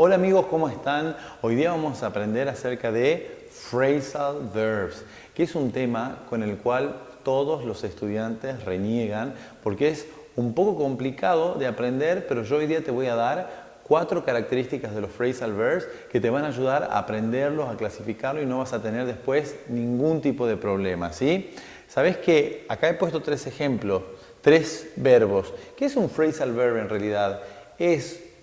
Hola amigos, ¿cómo están? Hoy día vamos a aprender acerca de phrasal verbs, que es un tema con el cual todos los estudiantes reniegan porque es un poco complicado de aprender, pero yo hoy día te voy a dar 4 características de los phrasal verbs que te van a ayudar a aprenderlos, a clasificarlos y no vas a tener después ningún tipo de problema, ¿sí? Sabes que acá he puesto 3 ejemplos, 3 verbos. ¿Qué es un phrasal verb en realidad?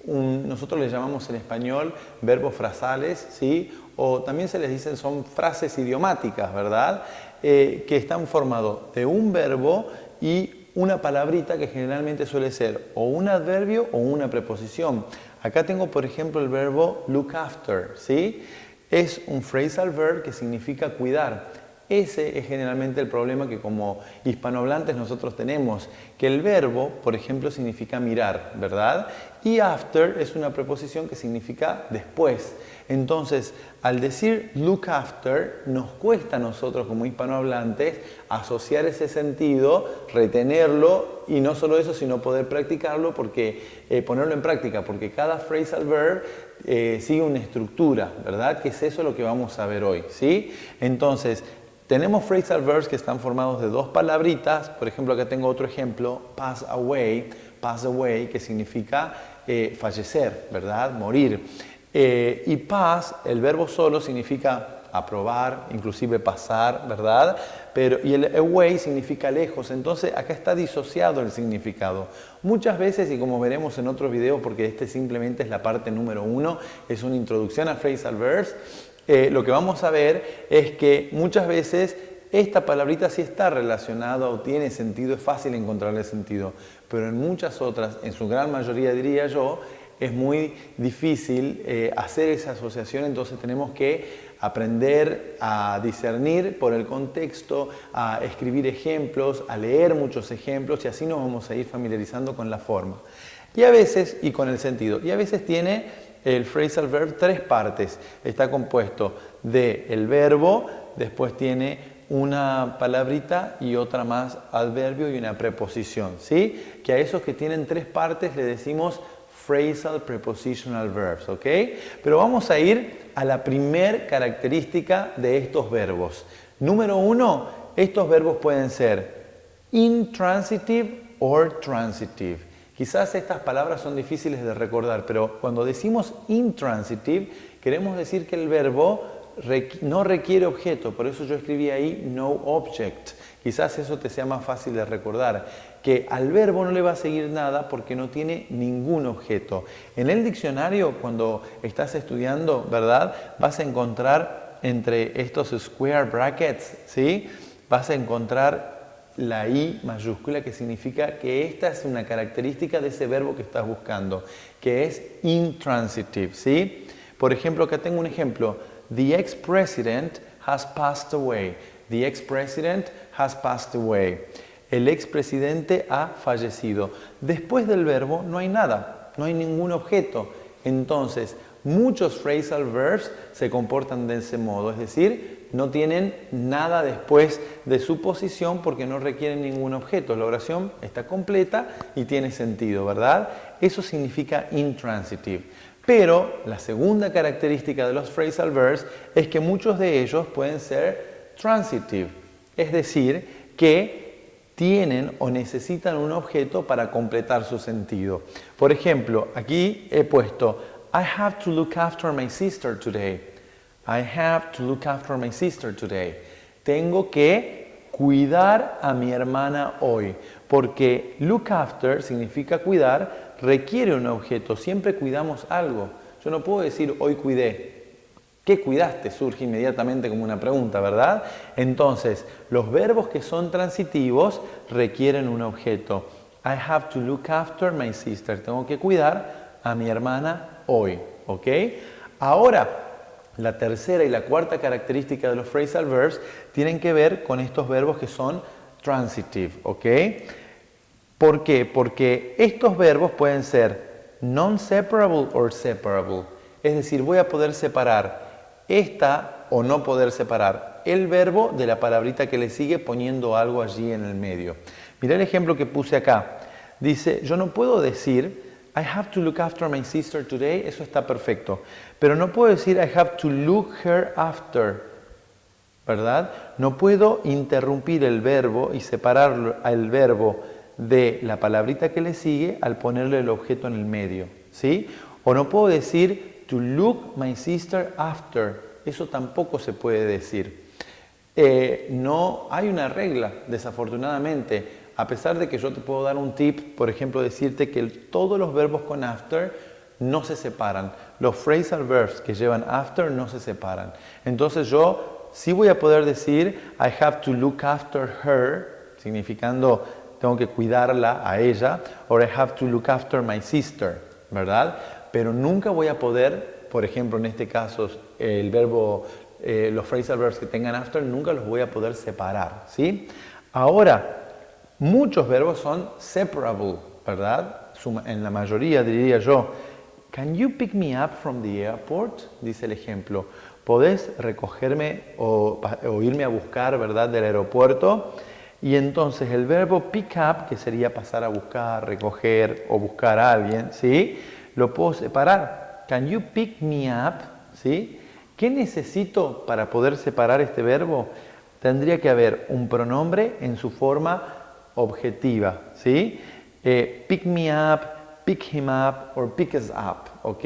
Nosotros les llamamos en español verbos frasales, ¿sí? O también se les dicen son frases idiomáticas, ¿verdad? Que están formados de un verbo y una palabrita que generalmente suele ser o un adverbio o una preposición. Acá tengo, por ejemplo, el verbo look after, ¿sí? Es un phrasal verb que significa cuidar. Ese es generalmente el problema que como hispanohablantes nosotros tenemos, que el verbo, por ejemplo, significa mirar, ¿verdad? Y after es una preposición que significa después. Entonces, al decir look after, nos cuesta a nosotros como hispanohablantes asociar ese sentido, retenerlo y no solo eso, sino poder practicarlo, ponerlo en práctica, porque cada phrasal verb sigue una estructura, ¿verdad? Que es eso lo que vamos a ver hoy, ¿sí? Entonces, tenemos phrasal verbs que están formados de 2 palabritas. Por ejemplo, acá tengo otro ejemplo, pass away, que significa fallecer, ¿verdad? Morir. Y pass, el verbo solo significa aprobar, inclusive pasar, ¿verdad? Y el away significa lejos. Entonces, acá está disociado el significado. Muchas veces, y como veremos en otros videos, porque este simplemente es la parte número 1, es una introducción a phrasal verbs, lo que vamos a ver es que muchas veces esta palabrita sí está relacionada o tiene sentido, es fácil encontrarle sentido, pero en muchas otras, en su gran mayoría diría yo, es muy difícil hacer esa asociación, entonces tenemos que aprender a discernir por el contexto, a escribir ejemplos, a leer muchos ejemplos y así nos vamos a ir familiarizando con la forma. Y a veces, y con el sentido, y a veces tiene el phrasal verb 3 partes. Está compuesto del verbo, después tiene una palabrita y otra más adverbio y una preposición, ¿sí? Que a esos que tienen 3 partes le decimos phrasal prepositional verbs, ¿ok? Pero vamos a ir a la primer característica de estos verbos. Número 1, estos verbos pueden ser intransitive or transitive. Quizás estas palabras son difíciles de recordar, pero cuando decimos intransitive, queremos decir que el verbo no requiere objeto, por eso yo escribí ahí no object. Quizás eso te sea más fácil de recordar, que al verbo no le va a seguir nada porque no tiene ningún objeto. En el diccionario, cuando estás estudiando, ¿verdad? Vas a encontrar entre estos square brackets, ¿sí? Vas a encontrar la I mayúscula, que significa que esta es una característica de ese verbo que estás buscando, que es intransitive, ¿sí? Por ejemplo, acá tengo un ejemplo. The ex-president has passed away. The ex-president has passed away. El expresidente ha fallecido. Después del verbo no hay nada, no hay ningún objeto. Entonces, muchos phrasal verbs se comportan de ese modo, es decir, no tienen nada después de su posición porque no requieren ningún objeto. La oración está completa y tiene sentido, ¿verdad? Eso significa intransitive. Pero la segunda característica de los phrasal verbs es que muchos de ellos pueden ser transitive, es decir, que tienen o necesitan un objeto para completar su sentido. Por ejemplo, aquí he puesto I have to look after my sister today. I have to look after my sister today. Tengo que cuidar a mi hermana hoy. Porque look after significa cuidar, requiere un objeto. Siempre cuidamos algo. Yo no puedo decir hoy cuidé. ¿Qué cuidaste? Surge inmediatamente como una pregunta, ¿verdad? Entonces, los verbos que son transitivos requieren un objeto. I have to look after my sister. Tengo que cuidar a mi hermana hoy. ¿Ok? Ahora, la tercera y la cuarta característica de los phrasal verbs tienen que ver con estos verbos que son transitive, ¿ok? ¿Por qué? Porque estos verbos pueden ser non-separable or separable. Es decir, voy a poder separar esta o no poder separar el verbo de la palabrita que le sigue poniendo algo allí en el medio. Mirá el ejemplo que puse acá. Dice, yo no puedo decir I have to look after my sister today, eso está perfecto. Pero no puedo decir I have to look her after, ¿verdad? No puedo interrumpir el verbo y separar el verbo de la palabrita que le sigue al ponerle el objeto en el medio, ¿sí? O no puedo decir to look my sister after, eso tampoco se puede decir. No hay una regla, desafortunadamente. A pesar de que yo te puedo dar un tip, por ejemplo, decirte que todos los verbos con after no se separan. Los phrasal verbs que llevan after no se separan. Entonces yo sí voy a poder decir I have to look after her, significando tengo que cuidarla a ella, or I have to look after my sister, ¿verdad? Pero nunca voy a poder, por ejemplo, en este caso, el verbo, los phrasal verbs que tengan after, nunca los voy a poder separar, ¿sí? Ahora, muchos verbos son separable, ¿verdad? En la mayoría diría yo, can you pick me up from the airport? Dice el ejemplo. ¿Podés recogerme o irme a buscar, ¿verdad? Del aeropuerto. Y entonces el verbo pick up, que sería pasar a buscar, recoger o buscar a alguien, ¿sí? Lo puedo separar. Can you pick me up? ¿Sí? ¿Qué necesito para poder separar este verbo? Tendría que haber un pronombre en su forma objetiva, ¿sí? Pick me up, pick him up or pick us up, ¿ok?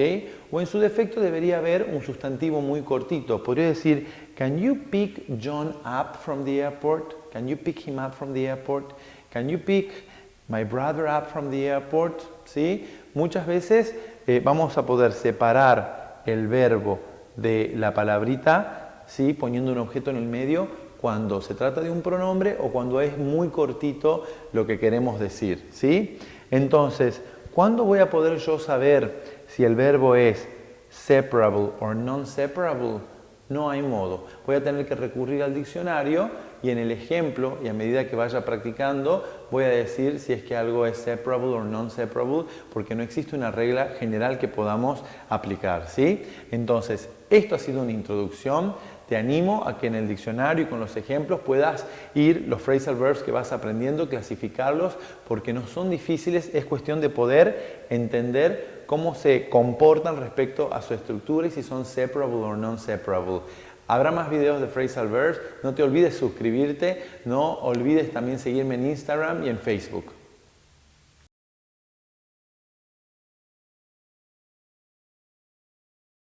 O en su defecto debería haber un sustantivo muy cortito. Podría decir, can you pick John up from the airport? Can you pick him up from the airport? Can you pick my brother up from the airport? ¿Sí? Muchas veces vamos a poder separar el verbo de la palabrita, ¿sí? Poniendo un objeto en el medio, cuando se trata de un pronombre o cuando es muy cortito lo que queremos decir, ¿sí? Entonces, ¿cuándo voy a poder yo saber si el verbo es separable o non-separable? No hay modo. Voy a tener que recurrir al diccionario y en el ejemplo, y a medida que vaya practicando, voy a decir si es que algo es separable o non-separable, porque no existe una regla general que podamos aplicar, ¿sí? Entonces, esto ha sido una introducción. Te animo a que en el diccionario y con los ejemplos puedas ir los phrasal verbs que vas aprendiendo, clasificarlos, porque no son difíciles, es cuestión de poder entender cómo se comportan respecto a su estructura y si son separable o non-separable. Habrá más videos de phrasal verbs, no te olvides suscribirte, no olvides también seguirme en Instagram y en Facebook.